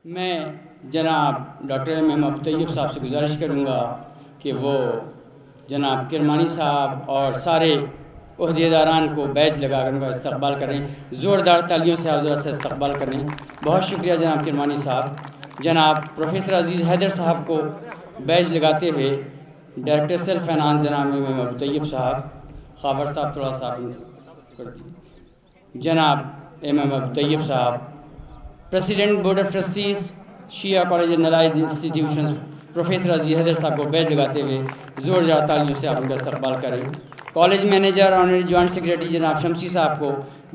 میں جناب doctor M Abu Tayyab صاحب سے گزارش کروں گا کہ وہ جناب کرمانی صاحب اور سارے عہدیداران کو بیج لگا کر ان کا استقبال کریں، زوردار تالیوں سے حضرت سے استقبال کریں۔ بہت شکریہ جناب کرمانی صاحب۔ جناب پروفیسر عزیز حیدر صاحب کو بیج لگاتے ہوئے ڈائریکٹر سیلف فائنانس جناب ایم ابو طیب صاحب، خابر صاحب تھوڑا سا جناب ایم ابو طیب صاحب، president board of trustees Shia college and allied institutions professor Aziz Haider صاحب کو بیج لگاتے ہوئے زوردار تالیوں سے آپ ان کا استقبال کریں۔ College manager honorary joint secretary جناب شمسی صاحب کو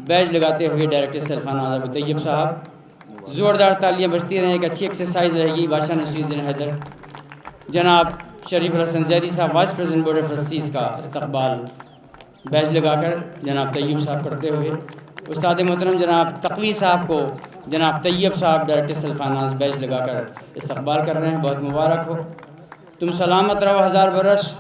بیج لگاتے ہوئے ڈائریکٹر سیلف فائنانس ابو طیب صاحب، زوردار تالیاں بجتی رہیں، ایک اچھی ایکسرسائز رہے گی بادشاہ نصیر الدین حیدر۔ جناب شریف الحسن زیدی صاحب vice president board of trustees کا استقبال بیج لگا کر جناب طیب صاحب کرتے ہوئے۔ استاد محترم جناب تقوی صاحب کو جناب طیب صاحب ڈائریکٹر سیلف فائنانس بیج لگا کر استقبال کر رہے ہیں، بہت مبارک ہو۔ تم سلامت رہو ہزار برس،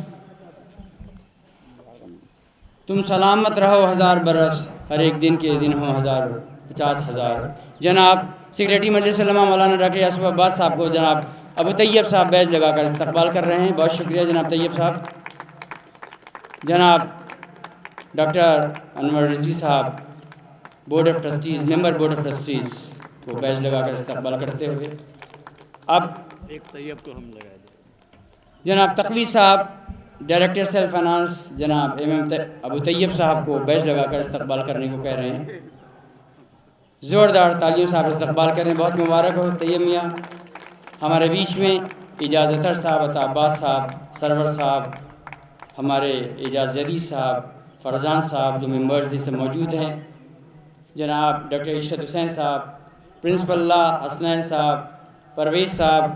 تم سلامت رہو ہزار برس، ہر ایک دن کے دن ہو 50,000۔ جناب سیکریٹری مجلس علماء مولانا ڈاکٹر یاسف عباس صاحب کو جناب ابو طیب صاحب بیج لگا کر استقبال کر رہے ہیں، بہت شکریہ جناب طیب صاحب۔ جناب ڈاکٹر انور رضوی صاحب board of trustees, member board of trustees کو بیج لگا کر استقبال کرتے ہوئے اب ایک طیب کو ہم لگا دیں۔ جناب تقوی صاحب ڈائریکٹر سیلف فائنانس جناب ایم ابو طیب صاحب کو بیج لگا کر استقبال کرنے کو کہہ رہے ہیں، زوردار تالیوں صاحب استقبال کریں، بہت مبارک ہو طیب میاں۔ ہمارے بیچ میں اعجاز اطہر صاحب، عطا عباس صاحب، سرور صاحب، ہمارے اعجاز زیدی صاحب، فرزان صاحب جو ممبرز سے موجود ہیں، جناب ڈاکٹر عشرت حسین صاحب، پرنسپل اللہ حسنین صاحب، پرویز صاحب،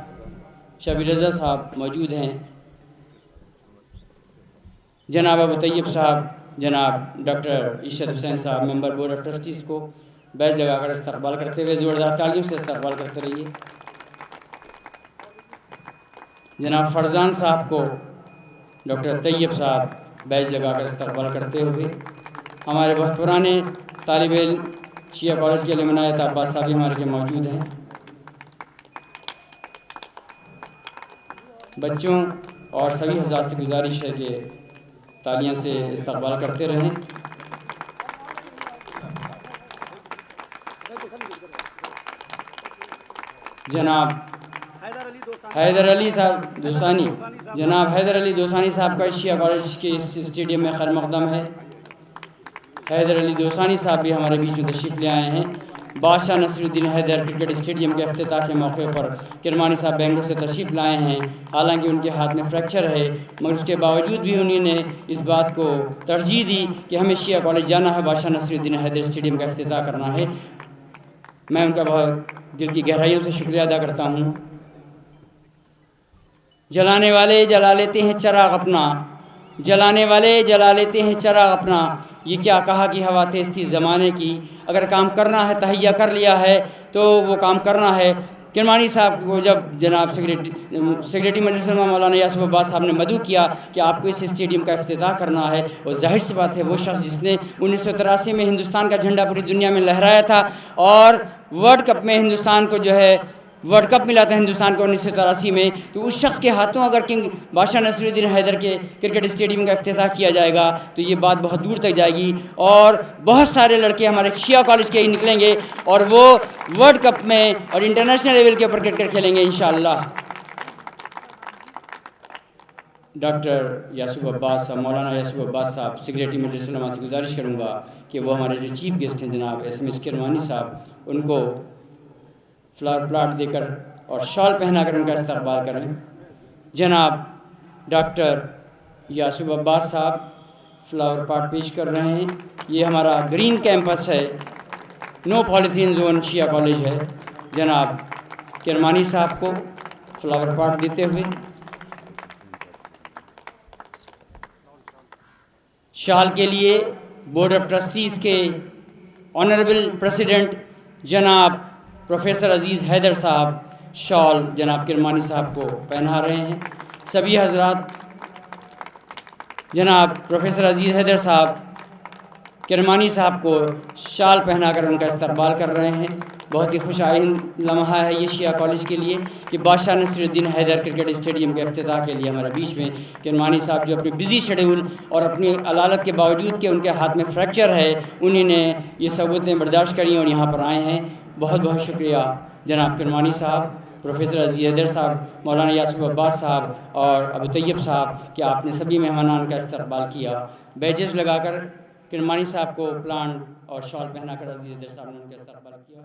شبیر رضا صاحب موجود ہیں۔ جناب ابو طیب صاحب جناب ڈاکٹر عشرت حسین صاحب ممبر بورڈ آف ٹرسٹیز کو بیج لگا کر استقبال کرتے ہوئے زوردار تالیوں سے استقبال کرتے رہیے۔ جناب فرزان صاحب کو ڈاکٹر طیب صاحب بیج لگا کر استقبال کرتے ہوئے ہمارے بہت پرانے طالب علم شیعہ کالج کے علماء عطا عباس صاحب بھی ہمارے کے موجود ہیں۔ بچوں اور سبھی حضرات سے گزارش ہے کہ تالیوں سے استقبال کرتے رہیں۔ جناب حیدر علی صاحب دوسانی، جناب حیدر علی دوسانی صاحب کا شیعہ کالج کے اس اسٹیڈیم میں خیر مقدم ہے۔ حیدر علی دوسانی صاحب بھی ہمارے بیچ میں تشریف لے آئے ہیں۔ بادشاہ نصیر الدین حیدر کرکٹ اسٹیڈیم کے افتتاح کے موقع پر کرمانی صاحب بنگلور سے تشریف لائے ہیں، حالانکہ ان کے ہاتھ میں فریکچر ہے، مگر اس کے باوجود بھی انہوں نے اس بات کو ترجیح دی کہ ہمیں شیعہ کالج جانا ہے، بادشاہ نصیر الدین حیدر اسٹیڈیم کا افتتاح کرنا ہے۔ میں ان کا بہت دل کی گہرائیوں سے شکریہ ادا کرتا ہوں۔ جلانے والے جلا لیتے ہیں چراغ اپنا، جلانے والے جلا لیتے ہیں چراغ اپنا، یہ کیا کہا کہ ہوا تیز تھی زمانے کی، اگر کام کرنا ہے تہیا کر لیا ہے تو وہ کام کرنا ہے۔ کرمانی صاحب کو جب جناب سیکریٹری مجلس علماء مولانا یاسف عباس صاحب نے مدعو کیا کہ آپ کو اس اسٹیڈیم کا افتتاح کرنا ہے، وہ ظاہر سی بات ہے وہ شخص جس نے 1983 میں ہندوستان کا جھنڈا پوری دنیا میں لہرایا تھا اور ورلڈ کپ میں ہندوستان کو جو ہے ورلڈ کپ ملا تھا ہندوستان کو 1983 میں، تو اس شخص کے ہاتھوں اگر کنگ بادشاہ نصیر الدین حیدر کے کرکٹ اسٹیڈیم کا افتتاح کیا جائے گا تو یہ بات بہت دور تک جائے گی اور بہت سارے لڑکے ہمارے شیعہ کالج کے ہی نکلیں گے اور وہ ورلڈ کپ میں اور انٹرنیشنل لیول کے اوپر کرکٹ کھیلیں گے انشاءاللہ۔ ڈاکٹر یاسف عباس صاحب، مولانا یاسف عباس صاحب سیکریٹری مجلس علماء سے گزارش کروں گا کہ وہ ہمارے جو چیف گیسٹ ہیں جناب ایس ایم ایس کرمانی صاحب، ان کو فلاور پلاٹ دے کر اور شال پہنا کر ان کا استقبال کریں۔ جناب ڈاکٹر یاسف عباس صاحب فلاور پاٹ پیش کر رہے ہیں۔ یہ ہمارا گرین کیمپس ہے، نو پالیتھین زون شیعہ کالج ہے۔ جناب کرمانی صاحب کو فلاور پاٹ دیتے ہوئے شال کے لیے بورڈ آف ٹرسٹیز کے آنریبل پریزیڈنٹ جناب پروفیسر عزیز حیدر صاحب شال جناب کرمانی صاحب کو پہنا رہے ہیں۔ سبھی حضرات جناب پروفیسر عزیز حیدر صاحب کرمانی صاحب کو شال پہنا کر ان کا استقبال کر رہے ہیں۔ بہت ہی خوش آئند لمحہ ہے یہ شیعہ کالج کے لیے کہ بادشاہ نصیر الدین حیدر کرکٹ اسٹیڈیم کے افتتاح کے لیے ہمارے بیچ میں کرمانی صاحب جو اپنے بزی شیڈول اور اپنی علالت کے باوجود کہ ان کے ہاتھ میں فریکچر ہے، انہی نے یہ صعوبتیں برداشت کری اور یہاں پر آئے ہیں. بہت بہت شکریہ جناب کرمانی صاحب، پروفیسر عزیز حیدر صاحب، مولانا یاسف عباس صاحب اور ابو طیب صاحب کہ آپ نے سبھی مہمانان کا استقبال کیا. بیجز لگا کر کرمانی صاحب کو پلانٹ اور شال پہنا کر عزیز حیدر صاحب نے ان کا استقبال کیا.